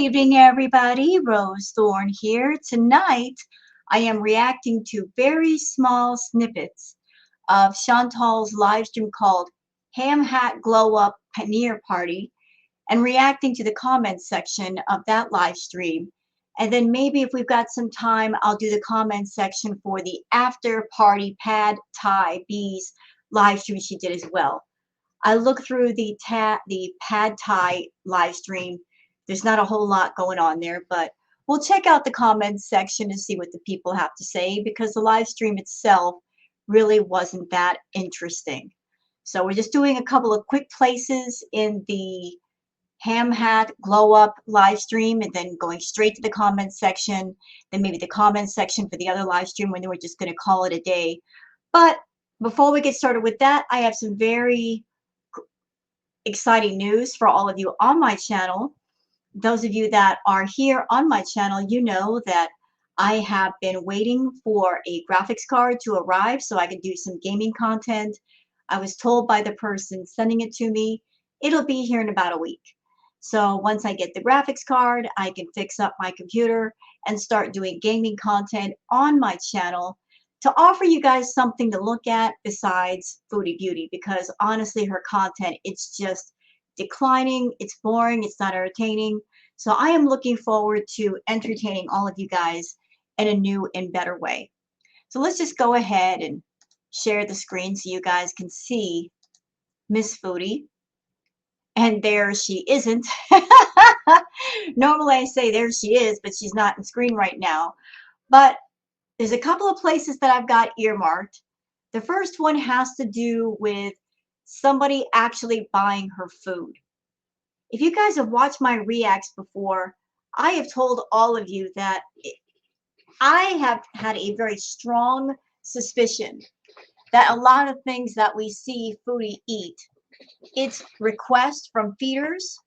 evening, everybody. Rose Thorne here. Tonight, I am reacting to very small snippets of Chantal's live stream called Ham Hat Glow Up Paneer Party and reacting to the comments section of that live stream. And then maybe if we've got some time, I'll do the comments section for the after party pad Thai bees live stream she did as well. I looked through the pad Thai live stream. There's not a whole lot going on there, but we'll check out the comments section and see what the people have to say because the live stream itself really wasn't that interesting. So we're just doing a couple of quick places in the Ham Hat Glow Up live stream and then going straight to the comments section, then maybe the comments section for the other live stream when we're just going to call it a day. But before we get started with that, I have some very exciting news for all of you on my channel. Those of you that are here on my channel, you know that I have been waiting for a graphics card to arrive so I can do some gaming content. I was told by the person sending it to me, it'll be here in about a week. So once I get the graphics card, I can fix up my computer and start doing gaming content on my channel to offer you guys something to look at besides Foodie Beauty, because honestly, her content, it's just declining, it's boring, it's not entertaining. So I am looking forward to entertaining all of you guys in a new and better way. So let's just go ahead and share the screen so you guys can see Miss Foodie. And there she isn't. Normally I say there she is, but she's not in screen right now. But there's a couple of places that I've got earmarked. The first one has to do with somebody actually buying her food. If you guys have watched my reacts before, I have told all of you that I have had a very strong suspicion that a lot of things that we see Foodie eat, it's requests from feeders,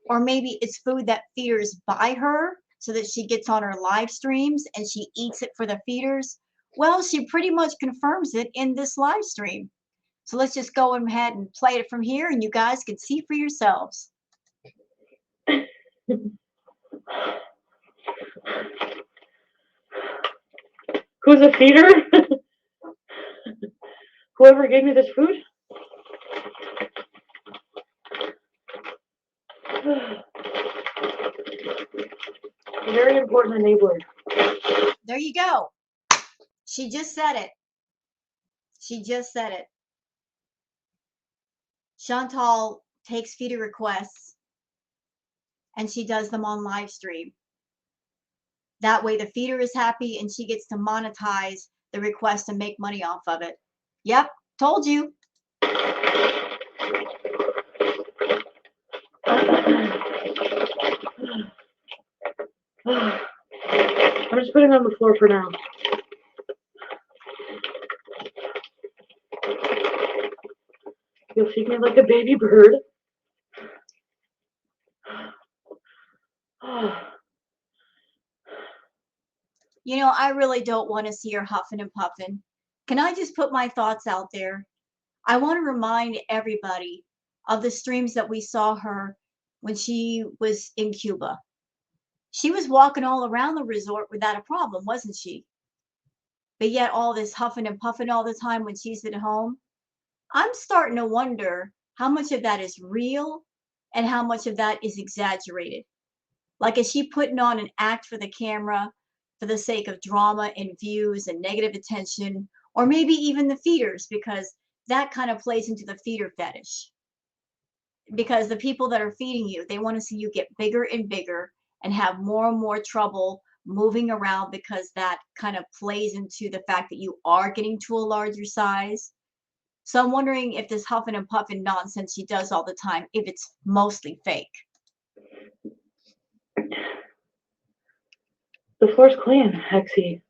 or maybe it's food that feeders buy her so that she gets on her live streams and she eats it for the feeders. Well, she pretty much confirms it in this live stream. So let's just go ahead and play it from here and you guys can see for yourselves. Who's a feeder? Whoever gave me this food? Very important enabler. There you go. She just said it. She just said it. Chantal takes feeder requests and she does them on live stream. That way the feeder is happy and she gets to monetize the request and make money off of it. Yep, told you. I'm just putting it on the floor for now. You'll feed me like a baby bird. You know, I really don't want to see her huffing and puffing. Can I just put my thoughts out there? I want to remind everybody of the streams that we saw her when she was in Cuba. She was walking all around the resort without a problem, wasn't she? But yet all this huffing and puffing all the time when she's at home. I'm starting to wonder how much of that is real and how much of that is exaggerated. Like, is she putting on an act for the camera for the sake of drama and views and negative attention, or maybe even the feeders, because that kind of plays into the feeder fetish. Because the people that are feeding you, they want to see you get bigger and bigger and have more and more trouble moving around because that kind of plays into the fact that you are getting to a larger size. So I'm wondering if this huffing and puffing nonsense she does all the time, if it's mostly fake. The floor's clean, Hexy.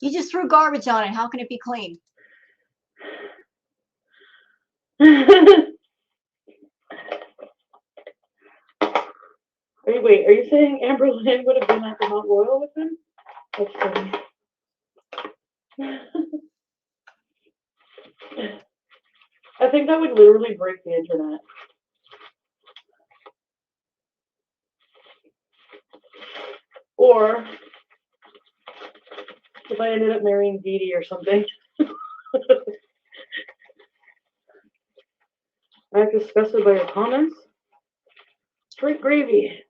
You just threw garbage on it. How can it be clean? Wait, are you saying Amber Lynn would have been at the Mount Royal with him? That's funny. I think that would literally break the internet. Or if I ended up marrying Dee Dee or something. As disgusted by your comments. Straight gravy.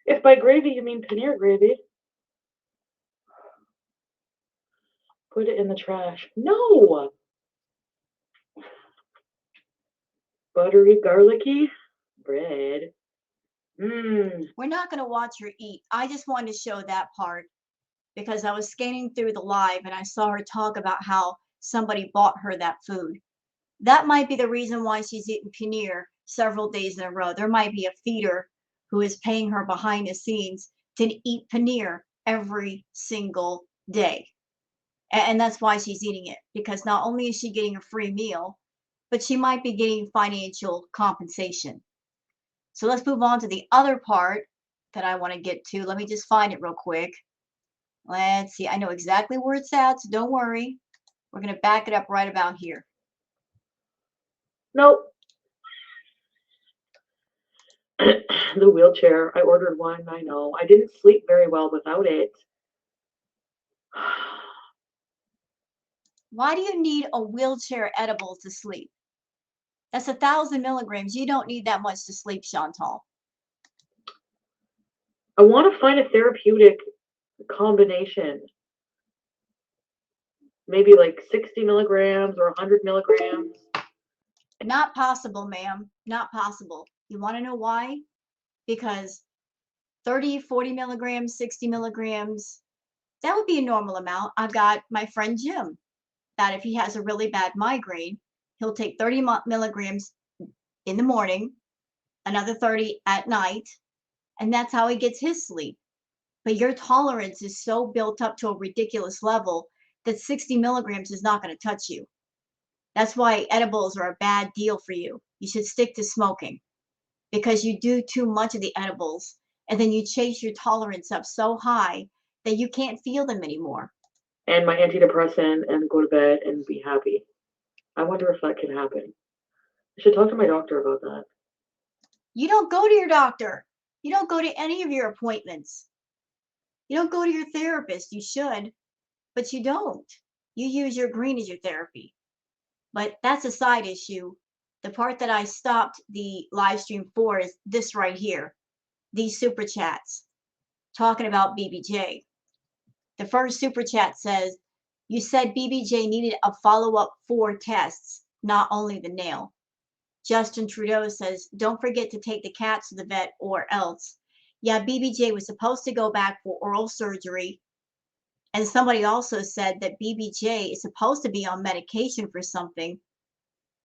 If by gravy you mean paneer gravy, put it in the trash. No! Buttery, garlicky bread. Mmm. We're not going to watch her eat. I just wanted to show that part because I was scanning through the live and I saw her talk about how somebody bought her that food. That might be the reason why she's eating paneer several days in a row. There might be a feeder who is paying her behind the scenes to eat paneer every single day. And that's why she's eating it, because not only is she getting a free meal, but she might be getting financial compensation. So let's move on to the other part that I want to get to. Let me just find it real quick. Let's see. I know exactly where it's at, so don't worry. We're going to back it up right about here. Nope. The wheelchair. I ordered one. I know. I didn't sleep very well without it. Why do you need a wheelchair edible to sleep? That's 1,000 milligrams. You don't need that much to sleep, Chantal. I want to find a therapeutic combination. Maybe like 60 milligrams or 100 milligrams. Not possible, ma'am. Not possible. You want to know why? Because 30, 40 milligrams, 60 milligrams, that would be a normal amount. I've got my friend Jim that if he has a really bad migraine, he'll take 30 milligrams in the morning, another 30 at night, and that's how he gets his sleep. But your tolerance is so built up to a ridiculous level that 60 milligrams is not going to touch you. That's why edibles are a bad deal for you. You should stick to smoking because you do too much of the edibles and then you chase your tolerance up so high that you can't feel them anymore. And my antidepressant and go to bed and be happy. I wonder if that can happen. I should talk to my doctor about that. You don't go to your doctor. You don't go to any of your appointments. You don't go to your therapist. You should, but you don't. You use your green as your therapy. But that's a side issue. The part that I stopped the live stream for is this right here. These super chats talking about BBJ. The first super chat says, you said BBJ needed a follow-up 4 tests, not only the nail. Justin Trudeau says, don't forget to take the cat to the vet or else. Yeah, BBJ was supposed to go back for oral surgery. And somebody also said that BBJ is supposed to be on medication for something.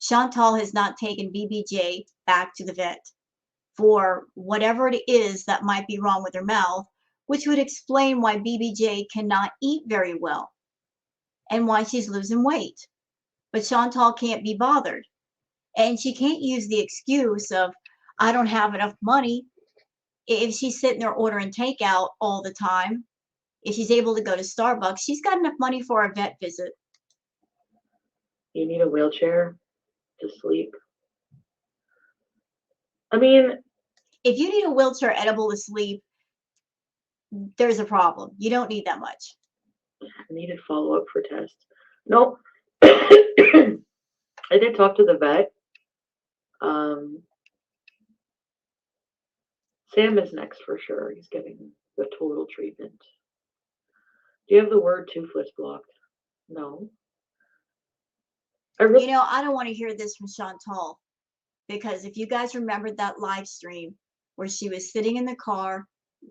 Chantal has not taken BBJ back to the vet for whatever it is that might be wrong with her mouth, which would explain why BBJ cannot eat very well and why she's losing weight. But Chantal can't be bothered. And she can't use the excuse of, I don't have enough money. If she's sitting there ordering takeout all the time, if she's able to go to Starbucks, she's got enough money for a vet visit. You need a wheelchair to sleep. I mean, if you need a wheelchair edible to sleep, there's a problem. You don't need that much. I needed follow-up for tests. No, I did talk to the vet. Sam is next for sure. He's getting the total treatment. Do you have the word toothless blocked? No. I don't want to hear this from Chantal, because if you guys remember that live stream where she was sitting in the car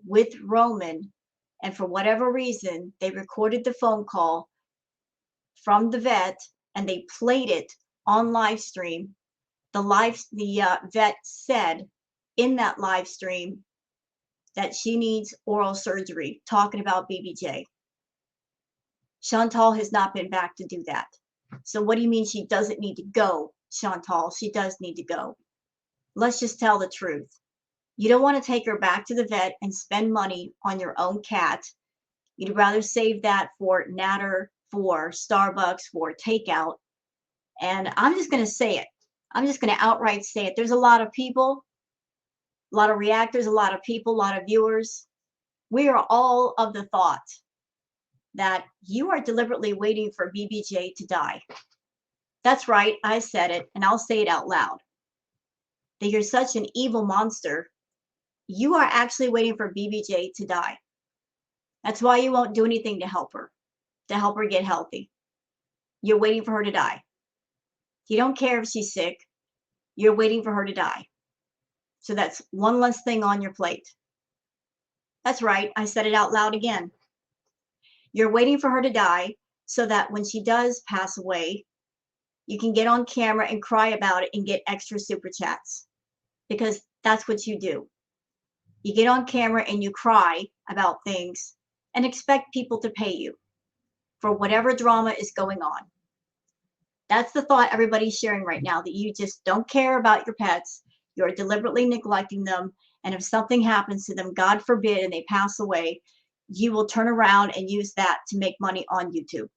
with Roman, and for whatever reason, they recorded the phone call from the vet and they played it on live stream. The vet said in that live stream that she needs oral surgery, talking about BBJ. Chantal has not been back to do that. So what do you mean she doesn't need to go, Chantal? She does need to go. Let's just tell the truth. You don't want to take her back to the vet and spend money on your own cat. You'd rather save that for Natter, for Starbucks, for takeout. And I'm just going to say it. I'm just going to outright say it. There's a lot of people, a lot of reactors, a lot of people, a lot of viewers We are all of the thought that you are deliberately waiting for BBJ to die. That's right, I said it, and I'll say it out loud. That you're such an evil monster. You are actually waiting for BBJ to die. That's why you won't do anything to help her get healthy. You're waiting for her to die. You don't care if she's sick. You're waiting for her to die. So that's one less thing on your plate. That's right, I said it out loud again. You're waiting for her to die so that when she does pass away, you can get on camera and cry about it and get extra super chats. Because that's what you do. You get on camera and you cry about things and expect people to pay you for whatever drama is going on. That's the thought everybody's sharing right now, that you just don't care about your pets. You're deliberately neglecting them. And if something happens to them, God forbid, and they pass away, you will turn around and use that to make money on YouTube.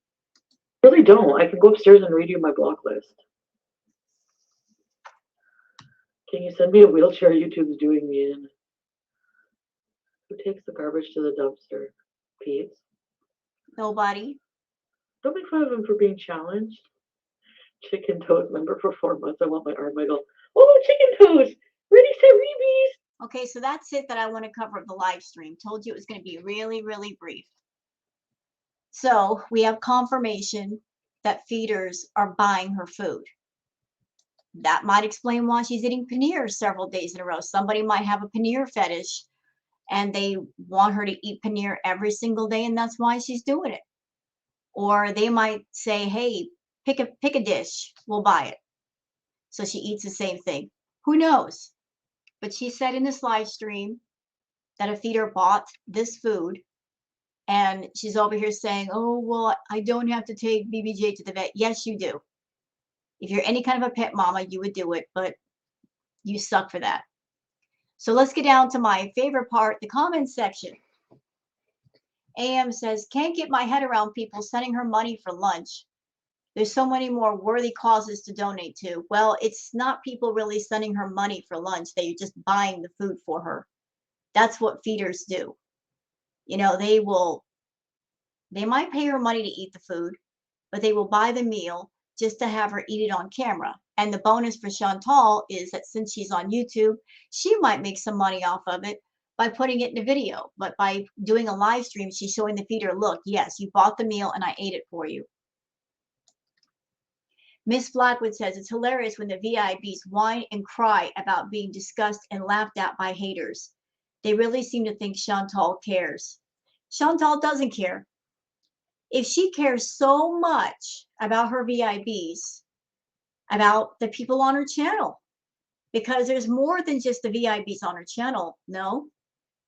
I really don't. I can go upstairs and read you my block list. Can you send me a wheelchair YouTube's doing me in? Who takes the garbage to the dumpster? Pete? Nobody. Don't make fun of him for being challenged. Chicken toes member for 4 months. I want my arm wiggle. Oh, chicken toes! Ready, set, rebees! Okay, so that's it that I want to cover of the live stream. Told you it was going to be really, really brief. So we have confirmation that feeders are buying her food. That might explain why she's eating paneer several days in a row. Somebody might have a paneer fetish and they want her to eat paneer every single day, and that's why she's doing it. Or they might say, hey, pick a dish, we'll buy it. So she eats the same thing. Who knows? But she said in this live stream that a feeder bought this food, and she's over here saying, oh, well, I don't have to take BBJ to the vet. Yes, you do. If you're any kind of a pet mama, you would do it, but you suck for that. So let's get down to my favorite part, the comments section. AM says, can't get my head around people sending her money for lunch. There's so many more worthy causes to donate to. Well, it's not people really sending her money for lunch. They're just buying the food for her. That's what feeders do. You know, they might pay her money to eat the food, but they will buy the meal just to have her eat it on camera. And the bonus for Chantal is that since she's on YouTube, she might make some money off of it by putting it in a video. But by doing a live stream, she's showing the feeder, look, yes, you bought the meal and I ate it for you. Miss Blackwood says, it's hilarious when the VIBs whine and cry about being discussed and laughed at by haters. They really seem to think Chantal cares. Chantal doesn't care. If she cares so much about her VIBs, about the people on her channel, because there's more than just the VIBs on her channel. No,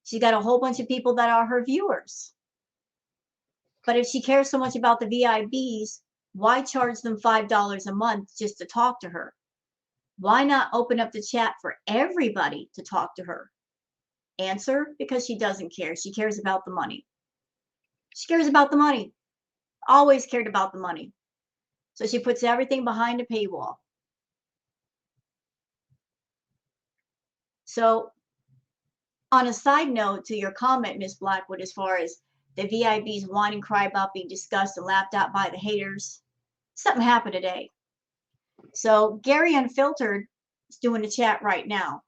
she's got a whole bunch of people that are her viewers. But if she cares so much about the VIBs, why charge them $5 a month just to talk to her? Why not open up the chat for everybody to talk to her? Answer, because she doesn't care. She cares about the money. She cares about the money. Always cared about the money. So she puts everything behind a paywall. So on a side note to your comment, Miss Blackwood, as far as the VIBs whine and cry about being discussed and laughed at by the haters, something happened today. So Gary Unfiltered is doing a chat right now.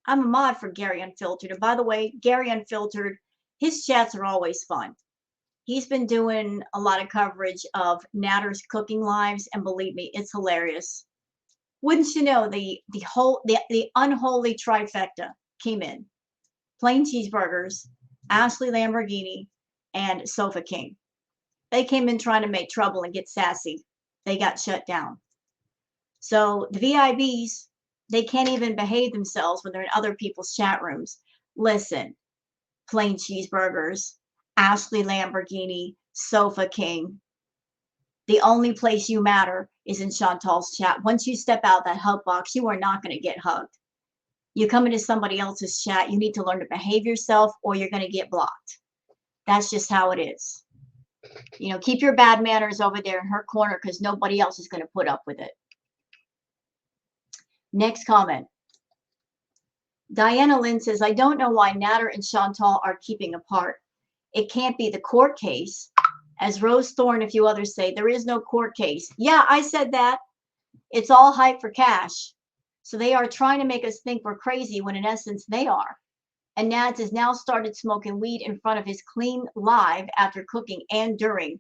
I'm a mod for Gary Unfiltered. And by the way, Gary Unfiltered, his chats are always fun. He's been doing a lot of coverage of Natter's cooking lives, and believe me, it's hilarious. Wouldn't you know, the unholy trifecta came in. Plain cheeseburgers, Ashley Lamborghini, and Sofa King. They came in trying to make trouble and get sassy. They got shut down. So the VIBs, they can't even behave themselves when they're in other people's chat rooms. Listen, Plain cheeseburgers, Ashley Lamborghini, Sofa King. The only place you matter is in Chantal's chat. Once you step out that hug box, you are not going to get hugged. You come into somebody else's chat, you need to learn to behave yourself or you're going to get blocked. That's just how it is. You know, keep your bad manners over there in her corner because nobody else is going to put up with it. Next comment. Diana Lynn says, I don't know why Natter and Chantal are keeping apart. It can't be the court case. As Rose Thorne and a few others say, there is no court case. Yeah, I said that. It's all hype for cash. So they are trying to make us think we're crazy when in essence they are. And Nads has now started smoking weed in front of his clean live after cooking and during.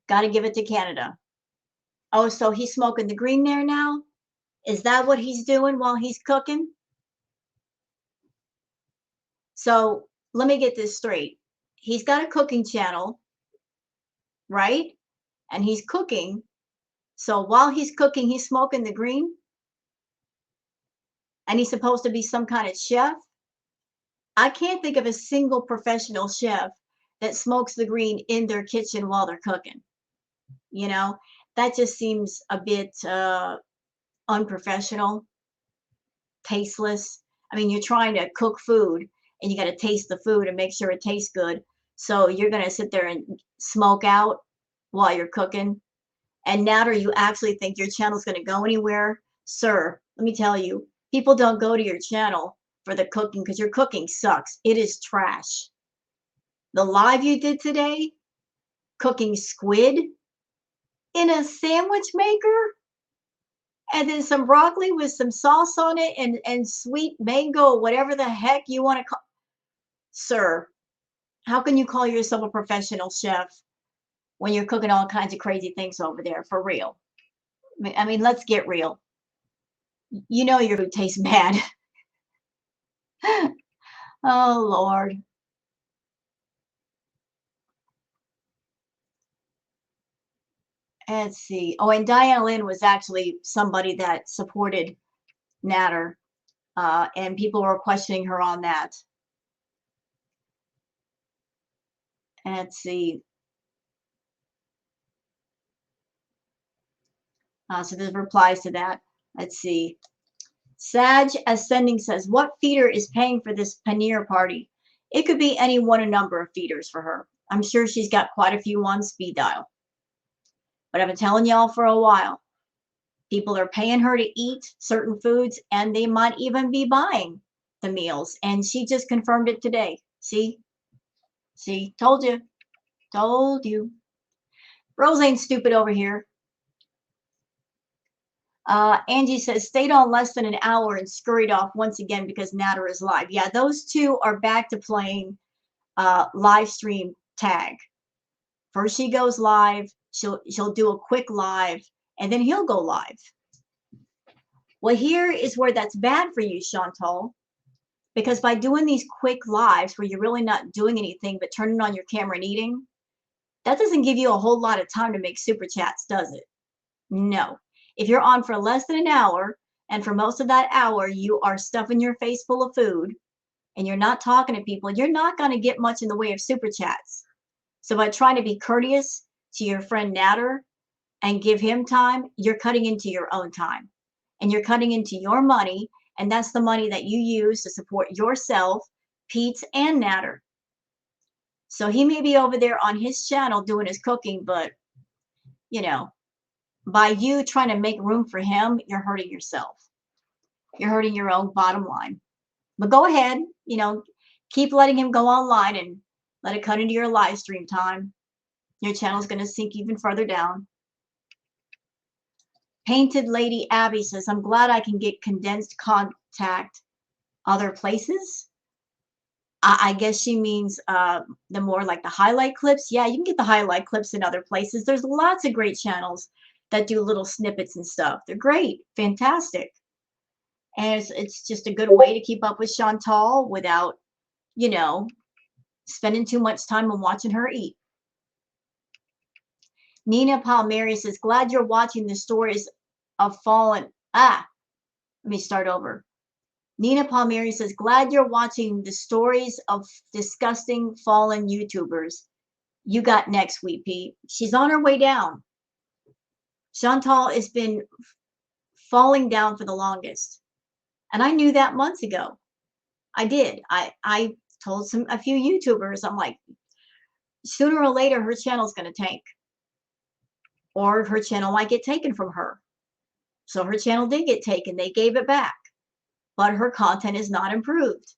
Got to give it to Canada. Oh, so he's smoking the green there now? Is that what he's doing while he's cooking? So let me get this straight. He's got a cooking channel, right? And he's cooking. So while he's cooking, he's smoking the green. And he's supposed to be some kind of chef. I can't think of a single professional chef that smokes the green in their kitchen while they're cooking. You know, that just seems a bit unprofessional, tasteless. I mean, you're trying to cook food and you got to taste the food and make sure it tastes good. So you're going to sit there and smoke out while you're cooking. And now, do you actually think your channel's going to go anywhere? Sir, let me tell you, people don't go to your channel for the cooking because your cooking sucks. It is trash. The live you did today, cooking squid in a sandwich maker, and then some broccoli with some sauce on it and sweet mango, whatever the heck you want to call. Sir, how can you call yourself a professional chef when you're cooking all kinds of crazy things over there? For real. I mean, let's get real. You know your food tastes bad. Oh, Lord. Let's see. Oh, and Diana Lynn was actually somebody that supported Natter, and people were questioning her on that. Let's see. So there's replies to that. Let's see. Sag Ascending says, what feeder is paying for this paneer party? It could be any one a number of feeders for her. I'm sure she's got quite a few on speed dial. But I've been telling y'all for a while, people are paying her to eat certain foods, and they might even be buying the meals. And she just confirmed it today. See? See? Told you. Told you. Rose ain't stupid over here. Angie says, stayed on less than an hour and scurried off once again because Natter is live. Yeah, those two are back to playing live stream tag. First she goes live, she'll do a quick live, and then he'll go live. Well, here is where that's bad for you, Chantal, because by doing these quick lives where you're really not doing anything but turning on your camera and eating, that doesn't give you a whole lot of time to make super chats, does it? No. If you're on for less than an hour, and for most of that hour you are stuffing your face full of food, and you're not talking to people, you're not going to get much in the way of super chats. So by trying to be courteous to your friend Natter and give him time, you're cutting into your own time. And you're cutting into your money, and that's the money that you use to support yourself, Pete, and Natter. So he may be over there on his channel doing his cooking, but, you know, by you trying to make room for him, you're hurting yourself. You're hurting your own bottom line. But go ahead, you know, keep letting him go online and let it cut into your live stream time. Your channel's going to sink even further down. Painted Lady Abby says, I'm glad I can get condensed contact other places. I guess she means the more like the highlight clips. Yeah, you can get the highlight clips in other places. There's lots of great channels that do little snippets and stuff. They're great, fantastic. And it's just a good way to keep up with Chantal without, you know, spending too much time on watching her eat. Nina Palmieri says, glad you're watching the stories of fallen. Let me start over. Nina Palmieri says, glad you're watching the stories of disgusting fallen YouTubers. You got next, Sweet Pea. She's on her way down. Chantal has been falling down for the longest. And I knew that months ago. I did. I told a few YouTubers, I'm like, sooner or later, her channel's going to tank. Or her channel might get taken from her. So her channel did get taken. They gave it back. but her content is not improved.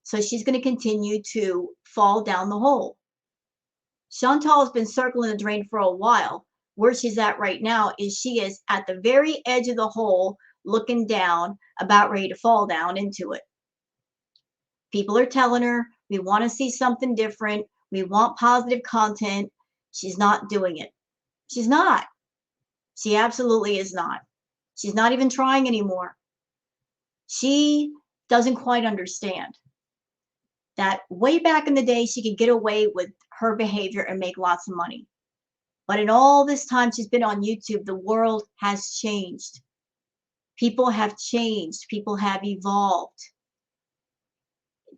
So she's going to continue to fall down the hole. Chantal has been circling the drain for a while. Where she's at right now is she is at the very edge of the hole, looking down, about ready to fall down into it. People are telling her, we want to see something different. We want positive content. She's not doing it. She's not. She absolutely is not. She's not even trying anymore. She doesn't quite understand that way back in the day, she could get away with her behavior and make lots of money. But in all this time she's been on YouTube, the world has changed. People have changed. People have evolved.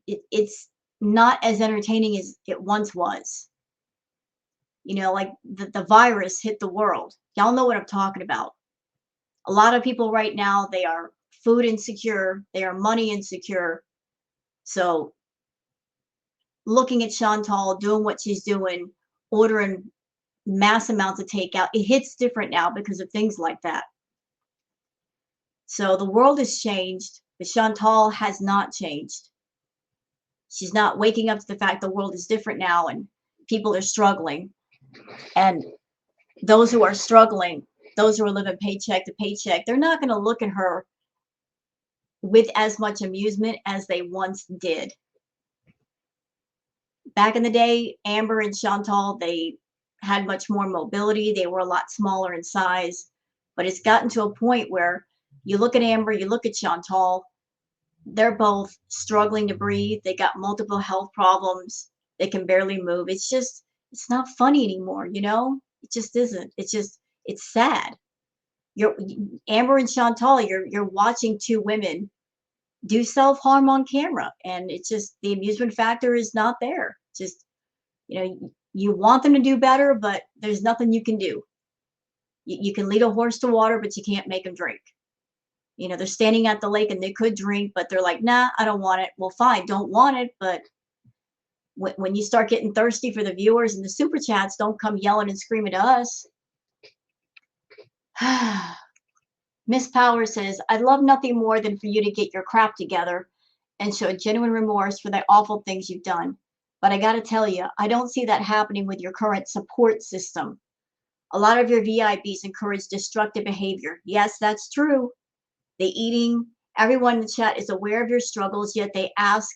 It's not as entertaining as it once was. You know, like the virus hit the world. Y'all know what I'm talking about. A lot of people right now, they are food insecure. They are money insecure. So looking at Chantal doing what she's doing, ordering mass amounts of takeout, it hits different now because of things like that. So the world has changed, but Chantal has not changed. She's not waking up to the fact the world is different now and people are struggling. And those who are struggling, those who are living paycheck to paycheck, they're not going to look at her with as much amusement as they once did. Back in the day, Amber and Chantal, they had much more mobility. They were a lot smaller in size, but it's gotten to a point where you look at Amber, you look at Chantal, they're both struggling to breathe. They got multiple health problems. They can barely move. It's just, it's not funny anymore, you know? It just isn't. It's just, it's sad. You're Amber and Chantal, you're watching two women do self-harm on camera, and it's just the amusement factor is not there. Just, you know, you want them to do better, but there's nothing you can do. You can lead a horse to water, but you can't make them drink. You know, they're standing at the lake and they could drink, but they're like, nah, I don't want it. Well, fine, don't want it, but when you start getting thirsty for the viewers and the super chats, don't come yelling and screaming to us. Miss Power says, I'd love nothing more than for you to get your crap together and show genuine remorse for the awful things you've done. But I got to tell you, I don't see that happening with your current support system. A lot of your VIPs encourage destructive behavior. Yes, that's true. The eating, everyone in the chat is aware of your struggles, yet they ask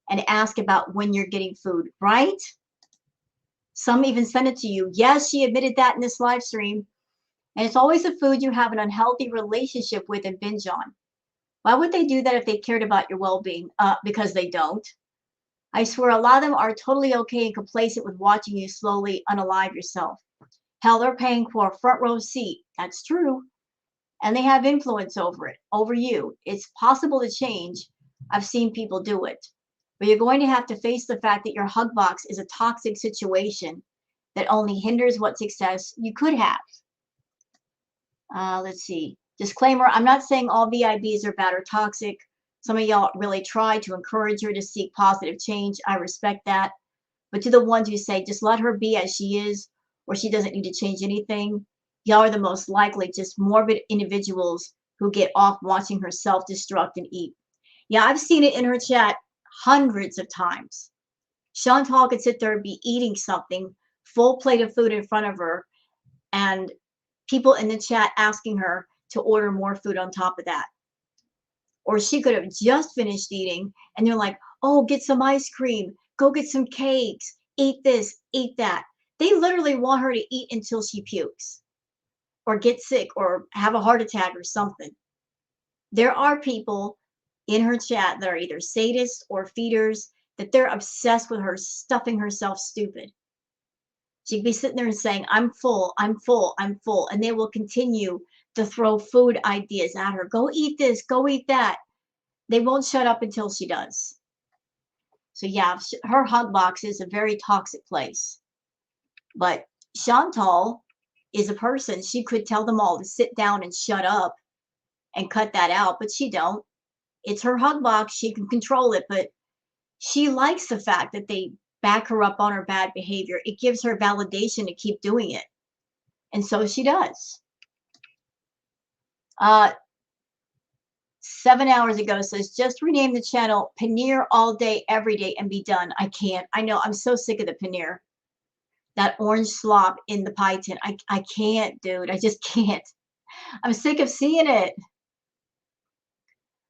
and ask about when you're getting food, right? Some even send it to you. Yes, she admitted that in this live stream. And it's always the food you have an unhealthy relationship with and binge on. Why would they do that if they cared about your well-being? Because they don't. I swear a lot of them are totally okay and complacent with watching you slowly unalive yourself. Hell, they're paying for a front row seat. That's true. And they have influence over it, over you. It's possible to change. I've seen people do it. But you're going to have to face the fact that your hug box is a toxic situation that only hinders what success you could have. Let's see. Disclaimer, I'm not saying all VIBs are bad or toxic. Some of y'all really try to encourage her to seek positive change. I respect that. But to the ones who say, just let her be as she is, or she doesn't need to change anything, y'all are the most likely just morbid individuals who get off watching her self-destruct and eat. Yeah, I've seen it in her chat hundreds of times. Chantal could sit there and be eating something, full plate of food in front of her, and people in the chat asking her to order more food on top of that. Or she could have just finished eating and they're like, oh, get some ice cream, go get some cakes, eat this, eat that. They literally want her to eat until she pukes or get sick or have a heart attack or something. There are people in her chat that are either sadists or feeders, that they're obsessed with her stuffing herself stupid. She'd be sitting there and saying, I'm full, I'm full, I'm full. And they will continue to throw food ideas at her. Go eat this, go eat that. They won't shut up until she does. So yeah, her hug box is a very toxic place. But Chantal is a person, she could tell them all to sit down and shut up and cut that out, but she don't. It's her hug box, she can control it, but she likes the fact that they back her up on her bad behavior. It gives her validation to keep doing it. And so she does. 7 hours ago says, just rename the channel Paneer all day, every day, and be done. I can't. I know. I'm so sick of the paneer. That orange slop in the pie tin. I can't, dude. I just can't. I'm sick of seeing it.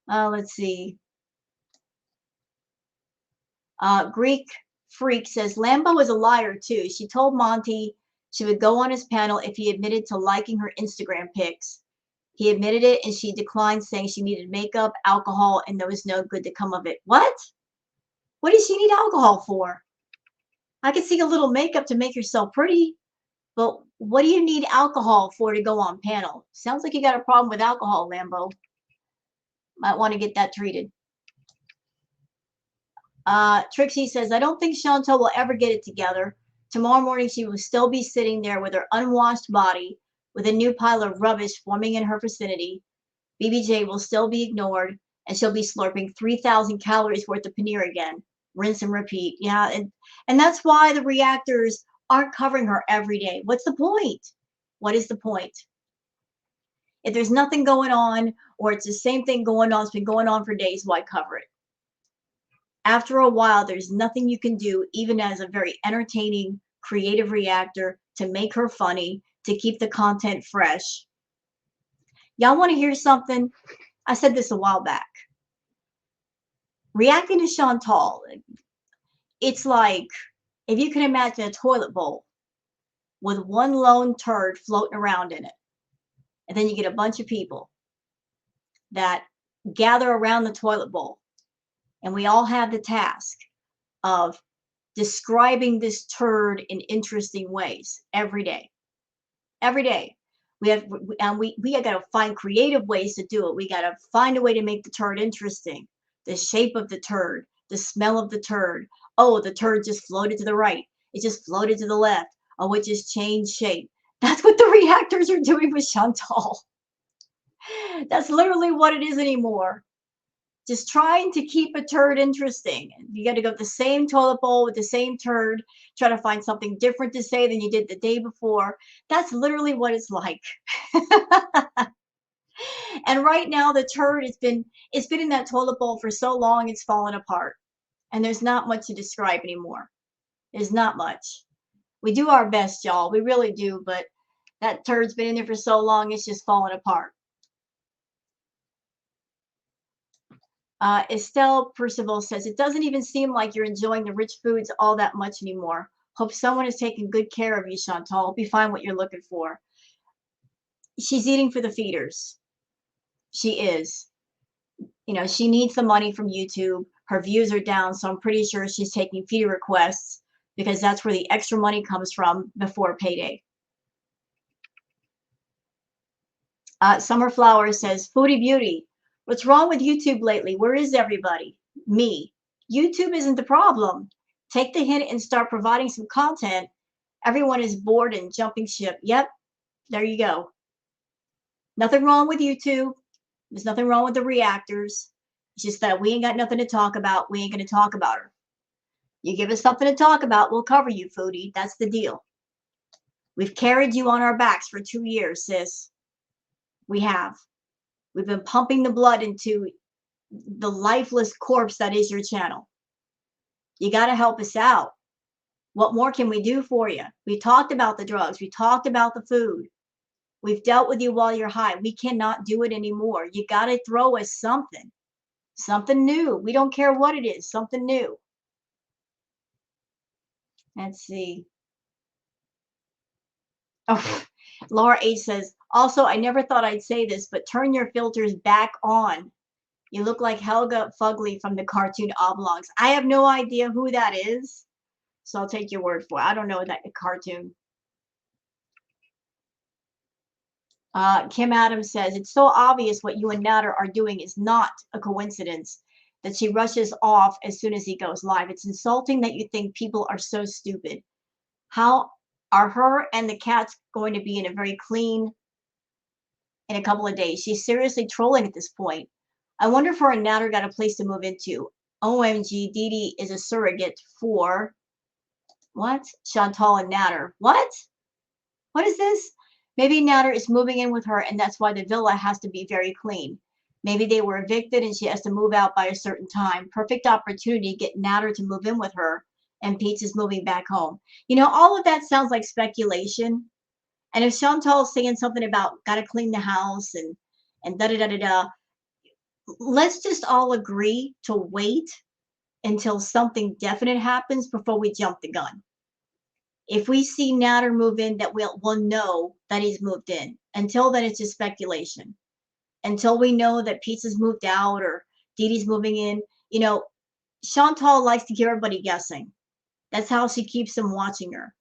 Let's see. Greek Freak says, Lambo is a liar, too. She told Monty she would go on his panel if he admitted to liking her Instagram pics. He admitted it, and she declined, saying she needed makeup, alcohol, and there was no good to come of it. What? What does she need alcohol for? I can see a little makeup to make yourself pretty, but what do you need alcohol for to go on panel? Sounds like you got a problem with alcohol, Lambo. Might want to get that treated. Trixie says, I don't think Chantal will ever get it together. Tomorrow morning, she will still be sitting there with her unwashed body, with a new pile of rubbish forming in her vicinity. BBJ will still be ignored, and she'll be slurping 3,000 calories worth of paneer again. Rinse and repeat. Yeah, and that's why the reactors aren't covering her every day. What's the point? What is the point? If there's nothing going on, or it's the same thing going on, it's been going on for days, why cover it? After a while, there's nothing you can do, even as a very entertaining, creative reactor, to make her funny, to keep the content fresh. Y'all want to hear something? I said this a while back. Reacting to Chantal, it's like if you can imagine a toilet bowl with one lone turd floating around in it, and then you get a bunch of people that gather around the toilet bowl, and we all have the task of describing this turd in interesting ways every day. Every day. We got to find creative ways to do it. We got to find a way to make the turd interesting. The shape of the turd, the smell of the turd. Oh, the turd just floated to the right. It just floated to the left. Oh, it just changed shape. That's what the reactors are doing with Chantal. That's literally what it is anymore. Just trying to keep a turd interesting. You got to go with the same toilet bowl with the same turd, try to find something different to say than you did the day before. That's literally what it's like. And right now the turd it's been in that toilet bowl for so long it's fallen apart. And there's not much to describe anymore. There's not much. We do our best, y'all. We really do, but that turd's been in there for so long it's just fallen apart. Estelle Percival says, it doesn't even seem like you're enjoying the rich foods all that much anymore. Hope someone is taking good care of you, Chantal. Hope you find what you're looking for. She's eating for the feeders. She is. You know, she needs the money from YouTube. Her views are down, so I'm pretty sure she's taking feeder requests because that's where the extra money comes from before payday. Summer Flowers says, Foodie Beauty. What's wrong with YouTube lately? Where is everybody? Me. YouTube isn't the problem. Take the hint and start providing some content. Everyone is bored and jumping ship. Yep, there you go. Nothing wrong with YouTube. There's nothing wrong with the reactors. It's just that we ain't got nothing to talk about. We ain't going to talk about her. You give us something to talk about, we'll cover you, Foodie. That's the deal. We've carried you on our backs for 2 years, sis. We have. We've been pumping the blood into the lifeless corpse that is your channel. You got to help us out. What more can we do for you? We talked about the drugs. We talked about the food. We've dealt with you while you're high. We cannot do it anymore. You got to throw us something. Something new. We don't care what it is. Something new. Let's see. Oh, Laura H says, also, I never thought I'd say this, but turn your filters back on. You look like Helga Fugly from the cartoon Oblongs. I have no idea who that is, so I'll take your word for it. I don't know that cartoon. Kim Adams says, it's so obvious what you and Nader are doing is not a coincidence that she rushes off as soon as he goes live. It's insulting that you think people are so stupid. How are her and the cats going to be in a very clean in a couple of days? She's seriously trolling at this point. I wonder if her and Nader got a place to move into. OMG, Dee Dee is a surrogate for what? Chantal and Nader. What? What is this? Maybe Nader is moving in with her and that's why the villa has to be very clean. Maybe they were evicted and she has to move out by a certain time. Perfect opportunity to get Natter to move in with her, and Pete's is moving back home. You know, all of that sounds like speculation. And if Chantal's saying something about gotta clean the house and da da da da da, let's just all agree to wait until something definite happens before we jump the gun. If we see Natter move in, that we'll know that he's moved in. Until then, it's just speculation. Until we know that Pizza's moved out or Dee Dee's moving in, you know, Chantal likes to keep everybody guessing. That's how she keeps them watching her.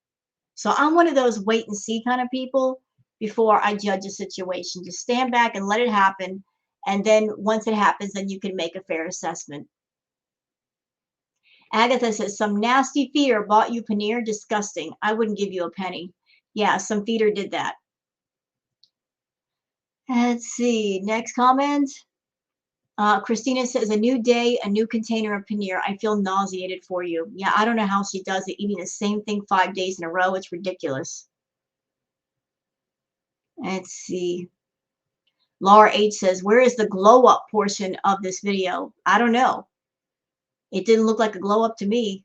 So I'm one of those wait and see kind of people before I judge a situation. Just stand back and let it happen. And then once it happens, then you can make a fair assessment. Agatha says, some nasty feeder bought you paneer. Disgusting. I wouldn't give you a penny. Yeah, some feeder did that. Let's see. Next comment. Christina says, a new day, a new container of paneer. I feel nauseated for you. Yeah, I don't know how she does it, eating the same thing 5 days in a row. It's ridiculous. Let's see. Laura H says, where is the glow up portion of this video? I don't know. It didn't look like a glow up to me.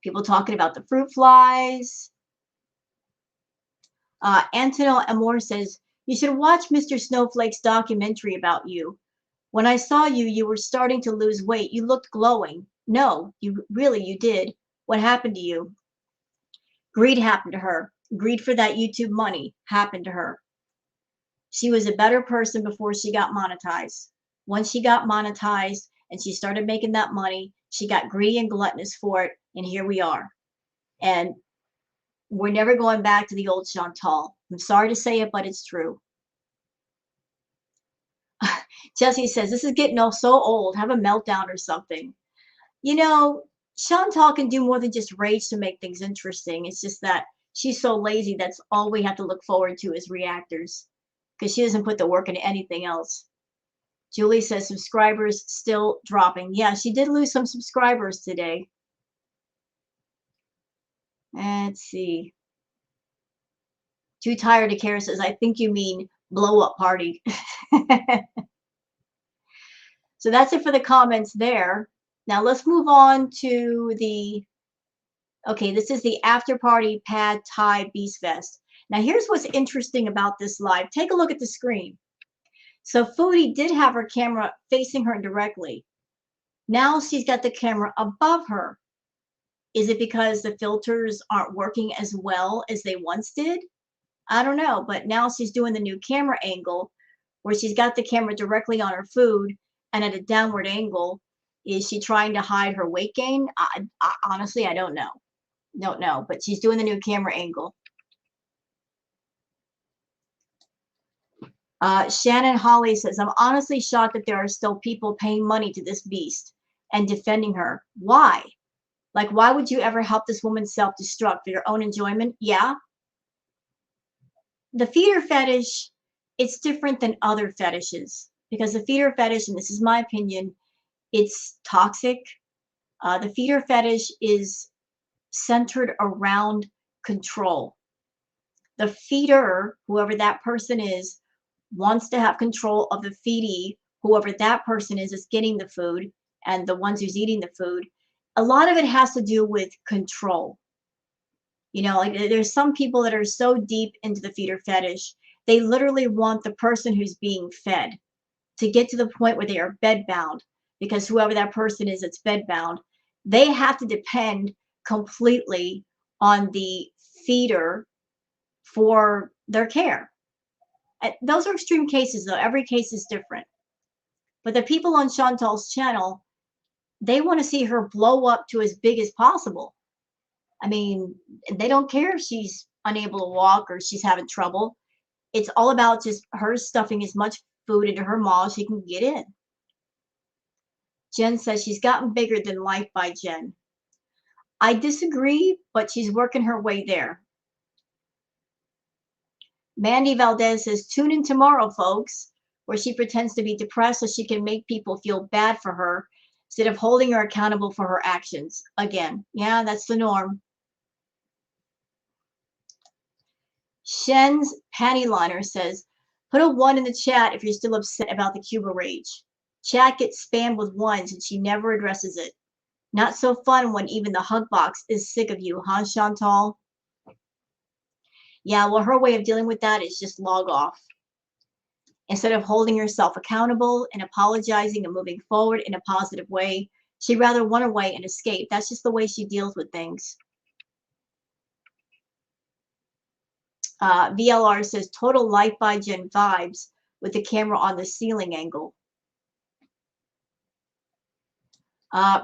People talking about the fruit flies. Antonio Amor says, you should watch Mr. Snowflake's documentary about you. When I saw you, you were starting to lose weight. You looked glowing. No, you did. What happened to you? Greed happened to her. Greed for that YouTube money happened to her. She was a better person before she got monetized. Once she got monetized and she started making that money, she got greedy and gluttonous for it, and here we are. And we're never going back to the old Chantal. I'm sorry to say it, but it's true. Jesse says, this is getting so old. Have a meltdown or something. You know, Chantal can do more than just rage to make things interesting. It's just that she's so lazy. That's all we have to look forward to as reactors, because she doesn't put the work into anything else. Julie says, subscribers still dropping. Yeah, she did lose some subscribers today. Let's see. Too tired to care says, I think you mean blow up party. So that's it for the comments there. Now let's move on to the, okay, this is the after party pad thai beast fest. Now here's what's interesting about this live. Take a look at the screen. So Foodie did have her camera facing her directly. Now she's got the camera above her. Is it because the filters aren't working as well as they once did? I don't know, but now she's doing the new camera angle where she's got the camera directly on her food and at a downward angle. Is she trying to hide her weight gain? Honestly, I don't know. Don't know, but she's doing the new camera angle. Shannon Holly says, I'm honestly shocked that there are still people paying money to this beast and defending her. Why? Like, why would you ever help this woman self-destruct for your own enjoyment? Yeah. The feeder fetish, it's different than other fetishes, because the feeder fetish, and this is my opinion, it's toxic. The feeder fetish is centered around control. The feeder, whoever that person is, wants to have control of the feedee, whoever that person is getting the food, and the ones who's eating the food. A lot of it has to do with control. You know, like there's some people that are so deep into the feeder fetish, they literally want the person who's being fed to get to the point where they are bedbound, because whoever that person is that's bedbound, they have to depend completely on the feeder for their care. Those are extreme cases, though. Every case is different. But the people on Chantal's channel, they want to see her blow up to as big as possible. I mean, they don't care if she's unable to walk or she's having trouble. It's all about just her stuffing as much food into her maw as she can get in. Jen says she's gotten bigger than life by Jen. I disagree, but she's working her way there. Mandy Valdez says, tune in tomorrow, folks, where she pretends to be depressed so she can make people feel bad for her instead of holding her accountable for her actions. Again, yeah, that's the norm. Shen's Panty Liner says, put a 1 in the chat if you're still upset about the Cuba rage. Chat gets spammed with ones and she never addresses it. Not so fun when even the hug box is sick of you, huh, Chantal? Yeah, well, her way of dealing with that is just log off. Instead of holding herself accountable and apologizing and moving forward in a positive way, she'd rather run away and escape. That's just the way she deals with things. VLR says, total Life by Jen vibes with the camera on the ceiling angle.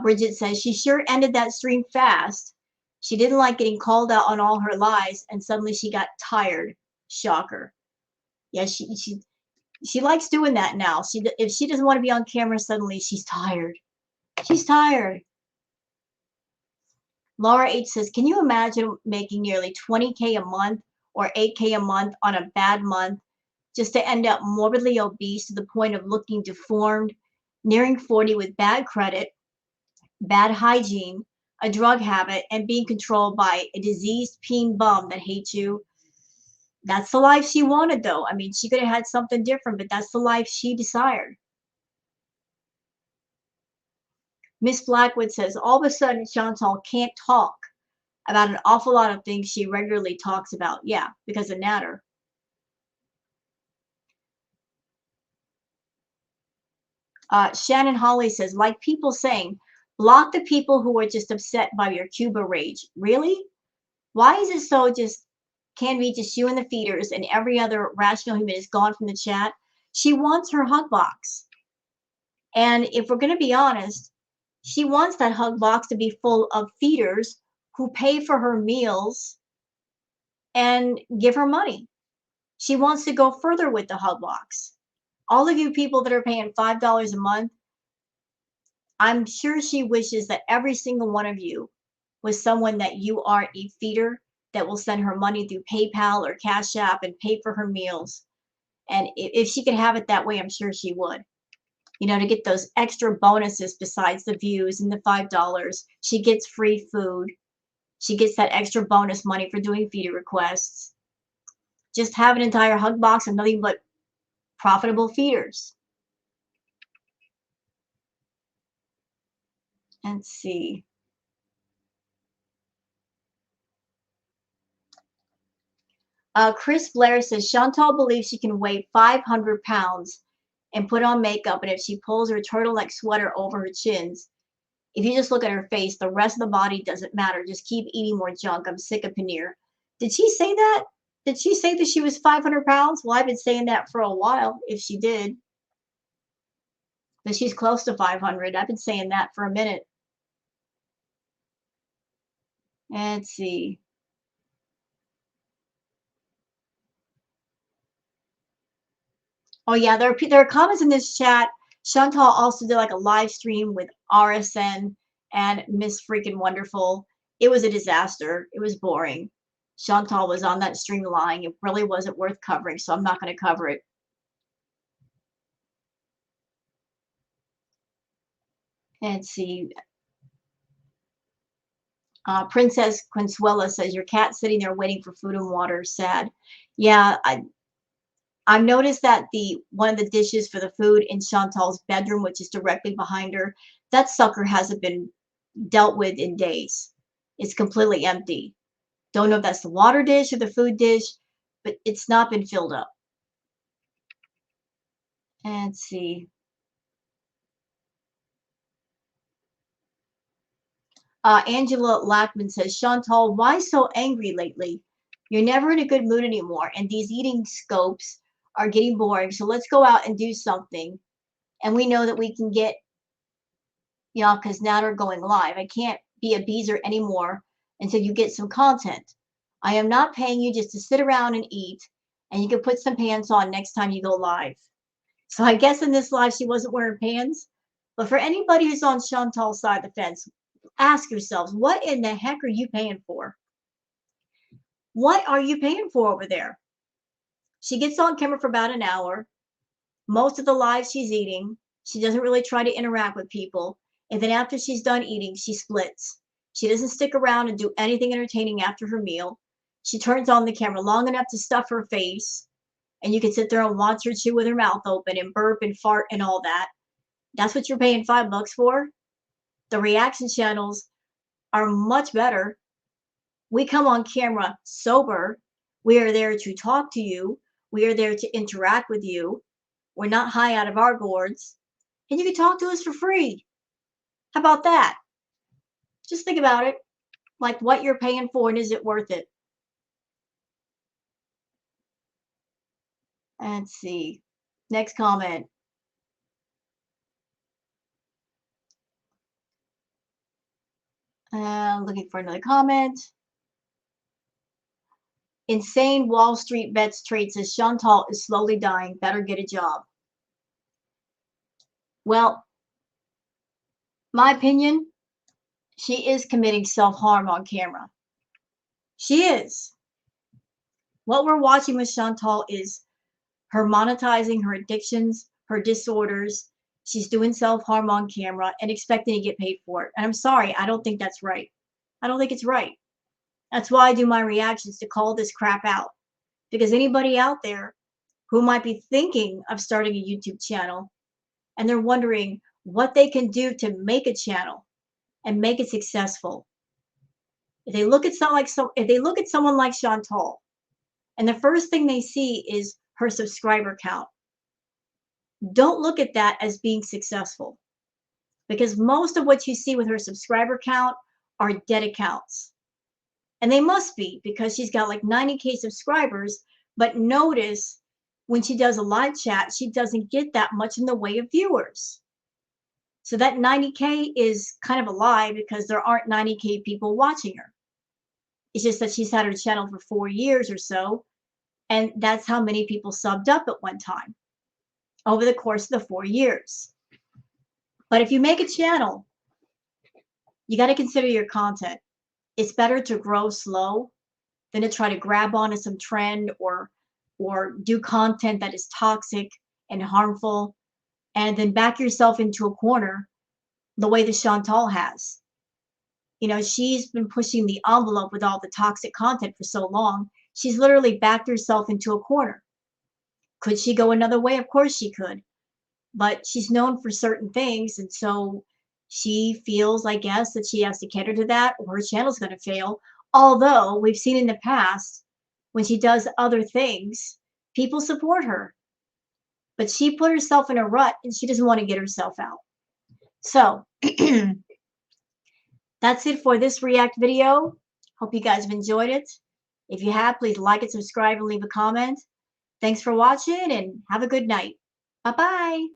Bridget says, she sure ended that stream fast. She didn't like getting called out on all her lies, and suddenly she got tired. Shocker. Yeah, she likes doing that now. If she doesn't want to be on camera, suddenly she's tired. She's tired. Laura H says, can you imagine making nearly 20K a month or 8K a month on a bad month just to end up morbidly obese to the point of looking deformed, nearing 40 with bad credit, bad hygiene, a drug habit, and being controlled by a diseased peen bum that hates you? That's the life she wanted, though. I mean, she could have had something different, but that's the life she desired. Miss Blackwood says, all of a sudden, Chantal can't talk about an awful lot of things she regularly talks about. Yeah, because of Natter. Shannon Holly says, like people saying, block the people who are just upset by your Cuba rage. Really? Why is it so just can be just you and the feeders and every other rational human is gone from the chat? She wants her hug box. And if we're going to be honest, she wants that hug box to be full of feeders who pay for her meals and give her money. She wants to go further with the hug box. All of you people that are paying $5 a month, I'm sure she wishes that every single one of you was someone that you are a feeder that will send her money through PayPal or Cash App and pay for her meals. And if she could have it that way, I'm sure she would. You know, to get those extra bonuses besides the views and the $5. She gets free food. She gets that extra bonus money for doing feeder requests. Just have an entire hug box of nothing but profitable feeders. Let's see. Chris Blair says Chantal believes she can weigh 500 pounds and put on makeup, and if she pulls her turtleneck sweater over her chins, if you just look at her face, the rest of the body doesn't matter. Just keep eating more junk. I'm sick of paneer. Did she say that? Did she say that she was 500 pounds? Well, I've been saying that for a while, if she did. But she's close to 500. I've been saying that for a minute. Let's see. Oh, yeah, there are comments in this chat. Chantal also did like a live stream with RSN and Miss Freaking Wonderful. It was a disaster. It was boring. Chantal was on that stream lying. It really wasn't worth covering, so I'm not going to cover it. Let's see. Princess Consuela says, your cat's sitting there waiting for food and water. Sad. Yeah, I've noticed that one of the dishes for the food in Chantal's bedroom, which is directly behind her, that sucker hasn't been dealt with in days. It's completely empty. Don't know if that's the water dish or the food dish, but it's not been filled up. And let's see. Angela Lackman says, Chantal, why so angry lately? You're never in a good mood anymore, and these eating scopes are getting boring. So let's go out and do something. And we know that we can get, you know, because now they're going live. I can't be a beezer anymore until you get some content. I am not paying you just to sit around and eat, and you can put some pants on next time you go live. So I guess in this live, she wasn't wearing pants. But for anybody who's on Chantal's side of the fence, ask yourselves, what in the heck are you paying for? What are you paying for over there? She gets on camera for about an hour. Most of the live she's eating. She doesn't really try to interact with people. And then after she's done eating, she splits. She doesn't stick around and do anything entertaining after her meal. She turns on the camera long enough to stuff her face, and you can sit there and watch her chew with her mouth open and burp and fart and all that. That's what you're paying $5 for? The reaction channels are much better. We come on camera sober. We are there to talk to you. We are there to interact with you. We're not high out of our gourds. And you can talk to us for free. How about that? Just think about it. Like what you're paying for, and is it worth it? Let's see. Next comment. Looking for another comment. Insane Wall Street bets trade says Chantal is slowly dying. Better get a job. Well, my opinion, she is committing self-harm on camera. She is. What we're watching with Chantal is her monetizing her addictions, her disorders. She's doing self-harm on camera and expecting to get paid for it. And I'm sorry, I don't think that's right. I don't think it's right. That's why I do my reactions, to call this crap out. Because anybody out there who might be thinking of starting a YouTube channel and they're wondering what they can do to make a channel and make it successful. If they look at someone like Chantal, and the first thing they see is her subscriber count, don't look at that as being successful, because most of what you see with her subscriber count are dead accounts. And they must be, because she's got like 90K subscribers, but notice when she does a live chat, she doesn't get that much in the way of viewers. So that 90K is kind of a lie, because there aren't 90K people watching her. It's just that she's had her channel for 4 years or so, and that's how many people subbed up at one time over the course of the 4 years. But if you make a channel, you got to consider your content. It's better to grow slow than to try to grab onto some trend or do content that is toxic and harmful and then back yourself into a corner the way that Chantal has. You know, she's been pushing the envelope with all the toxic content for so long. She's literally backed herself into a corner. Could she go another way? Of course she could. But she's known for certain things, and so she feels, I guess, that she has to cater to that or her channel's going to fail. Although we've seen in the past, when she does other things, people support her. But she put herself in a rut and she doesn't want to get herself out. So that's it for this React video. Hope you guys have enjoyed it. If you have, please like it, subscribe, and leave a comment. Thanks for watching, and have a good night. Bye-bye.